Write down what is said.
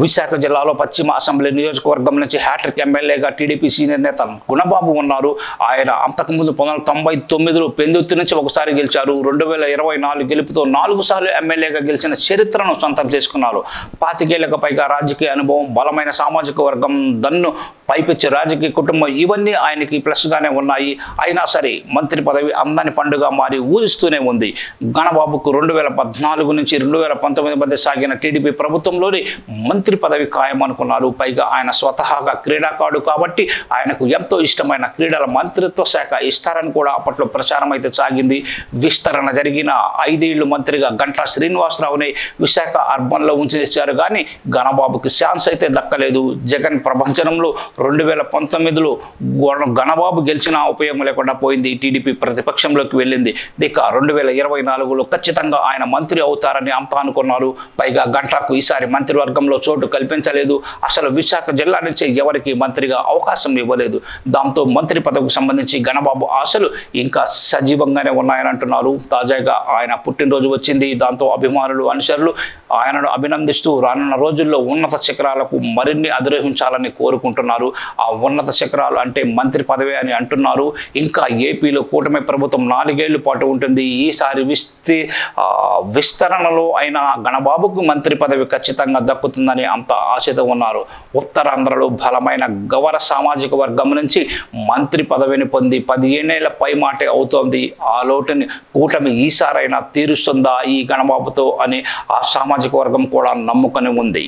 విశాఖ జిల్లాలో పశ్చిమ అసెంబ్లీ నియోజకవర్గం నుంచి హ్యాట్రిక్ ఎమ్మెల్యేగా టీడీపీ సీనియర్ నేత గుణబాబు ఉన్నారు. ఆయన అంతకుముందు 1999లో పెందుర్తి నుంచి ఒకసారి గెలిచారు. 2024 గెలుపుతో 4 సార్లు ఎమ్మెల్యేగా గెలిచిన చరిత్రను సొంతం చేసుకున్నారు. 25 ఏళ్లకు పైగా రాజకీయ అనుభవం, బలమైన సామాజిక వర్గం, దన్ను పైపెచ్చి రాజకీయ కుటుంబం ఇవన్నీ ఆయనకి ప్లస్గానే ఉన్నాయి. అయినా సరే మంత్రి పదవి అందని పండుగ మారి ఊరిస్తూనే ఉంది. గణబాబుకు 2014 నుంచి 2019 మధ్య సాగిన టీడీపీ ప్రభుత్వంలోని మంత్రి పదవి ఖాయమనుకున్నారు. పైగా ఆయన స్వతహాగా క్రీడాకారుడు కాబట్టి ఆయనకు ఎంతో ఇష్టమైన క్రీడల మంత్రిత్వ శాఖ ఇస్తారని కూడా అప్పట్లో ప్రచారం అయితే సాగింది. విస్తరణ జరిగిన 5 ఏళ్లు మంత్రిగా గంటా శ్రీనివాసరావుని విశాఖ అర్బన్లో ఉంచేశారు. కానీ గణబాబుకి ఛాన్స్ అయితే దక్కలేదు. జగన్ ప్రపంచంలో 2019లో గణబాబు గెలిచిన ఉపయోగం లేకుండా పోయింది. టీడీపీ ప్రతిపక్షంలోకి వెళ్ళింది. ఇక 2024లో ఖచ్చితంగా ఆయన మంత్రి అవుతారని అంతా అనుకున్నారు. పైగా గంటాకు ఈసారి మంత్రివర్గంలో చోటు కల్పించలేదు. అసలు విశాఖ జిల్లా నుంచి ఎవరికి మంత్రిగా అవకాశం ఇవ్వలేదు. దాంతో మంత్రి పదవికి సంబంధించి గణబాబు ఆశలు ఇంకా సజీవంగానే ఉన్నాయని అంటున్నారు. తాజాగా ఆయన పుట్టినరోజు వచ్చింది. దాంతో అభిమానులు, అనుచరులు ఆయనను అభినందిస్తూ రానున్న రోజుల్లో ఉన్నత శిఖరాలకు మరిన్ని అధిరోహించాలని కోరుకుంటున్నారు. ఆ ఉన్నత శిఖరాలు అంటే మంత్రి పదవి అని అంటున్నారు. ఇంకా ఏపీలో కూటమి ప్రభుత్వం 4 ఏళ్ల పాటు ఉంటుంది. ఈసారి విస్తరణలో అయినా గణబాబుకు మంత్రి పదవి ఖచ్చితంగా దక్కుతుందని అంత ఆశతో ఉన్నారు. ఉత్తరాంధ్రలో బలమైన గవర సామాజిక వర్గం నుంచి మంత్రి పదవిని పొంది 15 ఏళ్ల పైమాటే అవుతోంది. ఆ లోటుని కూటమి ఈసారైనా తీరుస్తుందా ఈ గణబాబుతో అని ఆ సామాజిక వర్గం కూడా నమ్ముకొని ఉంది.